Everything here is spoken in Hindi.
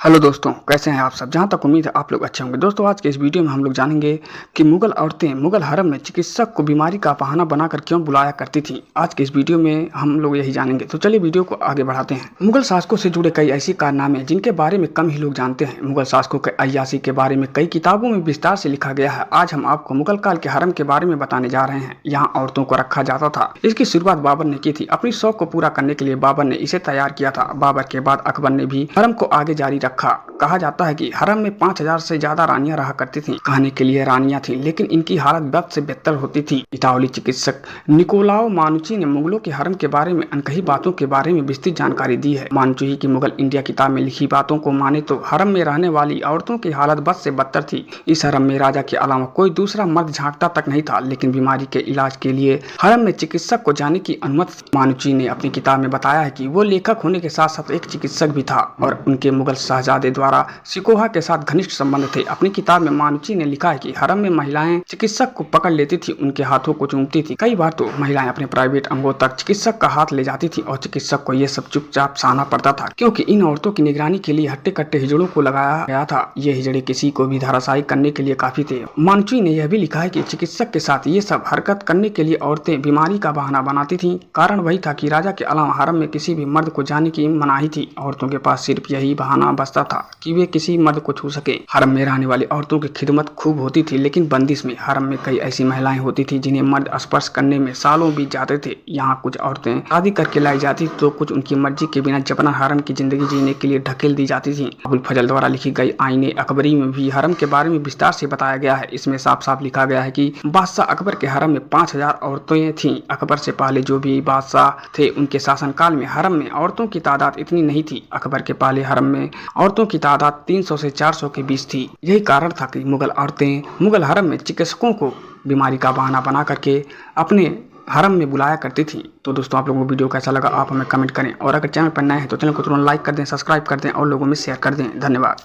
हेलो दोस्तों, कैसे हैं आप सब। जहां तक उम्मीद है आप लोग अच्छे होंगे। दोस्तों, आज के इस वीडियो में हम लोग जानेंगे कि मुगल औरतें मुगल हरम में चिकित्सक को बीमारी का बहाना बनाकर क्यों बुलाया करती थीं। आज के इस वीडियो में हम लोग यही जानेंगे। तो चलिए वीडियो को आगे बढ़ाते हैं। मुगल शासकों से जुड़े कई ऐसी कारनामे जिनके बारे में कम ही लोग जानते हैं। मुगल शासकों के अय्याशी के बारे में कई किताबों में विस्तार से लिखा गया है। आज हम आपको मुगल काल के हरम के बारे में बताने जा रहे हैं। यहाँ औरतों को रखा जाता था। इसकी शुरुआत बाबर ने की थी। अपनी शौक को पूरा करने के लिए बाबर ने इसे तैयार किया था। बाबर के बाद अकबर ने भी हरम को आगे जारी रखा। कहा जाता है कि हरम में 5000 से ज्यादा रानियां रहा करती थीं। कहने के लिए रानियां थीं, लेकिन इनकी हालत बद से बेहतर होती थी। इतालवी चिकित्सक निकोलाओ मानुची ने मुगलों के हरम के बारे में अनकही बातों के बारे में विस्तृत जानकारी दी है। मानुची की मुगल इंडिया किताब में लिखी बातों को माने तो हरम में रहने वाली औरतों की हालत बद से बदतर थी। इस हरम में राजा के अलावा कोई दूसरा मर्द झांकता तक नहीं था, लेकिन बीमारी के इलाज के लिए हरम में चिकित्सक को जाने की अनुमति। मानुची ने अपनी किताब में बताया है कि वो लेखक होने के साथ साथ एक चिकित्सक भी था और उनके मुगल शहजादे द्वारा सिकोहा के साथ घनिष्ठ संबंध थे। अपनी किताब में मानुची ने लिखा है कि हरम में महिलाएं चिकित्सक को पकड़ लेती थी, उनके हाथों को चूमती थी। कई बार तो महिलाएं अपने प्राइवेट अंगों तक चिकित्सक का हाथ ले जाती थी और चिकित्सक को यह सब चुपचाप सहना पड़ता था, क्योंकि इन औरतों की निगरानी के लिए हट्टे कट्टे हिजड़ों को लगाया गया था। ये हिजड़े किसी को भी धराशायी करने के लिए काफी थे। मानुची ने यह भी लिखा है कि चिकित्सक के साथ ये सब हरकत करने के लिए औरतें बीमारी का बहाना बनाती थी। कारण वही था कि राजा के अलावा हरम में किसी भी मर्द को जाने की मनाही थी। औरतों के पास सिर्फ यही बहाना बचता था कि वे किसी मर्द को छू सके। हरम में रहने वाली औरतों की खिदमत खूब होती थी, लेकिन बंदिश में। हरम में कई ऐसी महिलाएं होती थी जिन्हें मर्द स्पर्श करने में सालों बीत जाते थे। यहाँ कुछ औरतें शादी करके लाई जाती तो कुछ उनकी मर्जी के बिना जबरन हरम की जिंदगी जीने के लिए ढकेल दी जाती थी। अबुल फजल द्वारा लिखी गई आईने अकबरी में भी हरम के बारे में विस्तार से बताया गया है। इसमें साफ साफ लिखा गया है कि बादशाह अकबर के हरम में 5000 औरतें थीं। अकबर से पहले जो भी बादशाह थे उनके शासनकाल में हरम में औरतों की तादाद इतनी नहीं थी। अकबर के पहले हरम में औरतों की तादाद 300 से 400 के बीच थी। यही कारण था कि मुगल औरतें मुगल हरम में चिकित्सकों को बीमारी का बहाना बना करके अपने हरम में बुलाया करती थी। तो दोस्तों, आप लोगों को वीडियो कैसा लगा आप हमें कमेंट करें, और अगर चैनल पर नए हैं तो चैनल को तुरंत लाइक कर दें, सब्सक्राइब कर दें और लोगों में शेयर कर दें। धन्यवाद।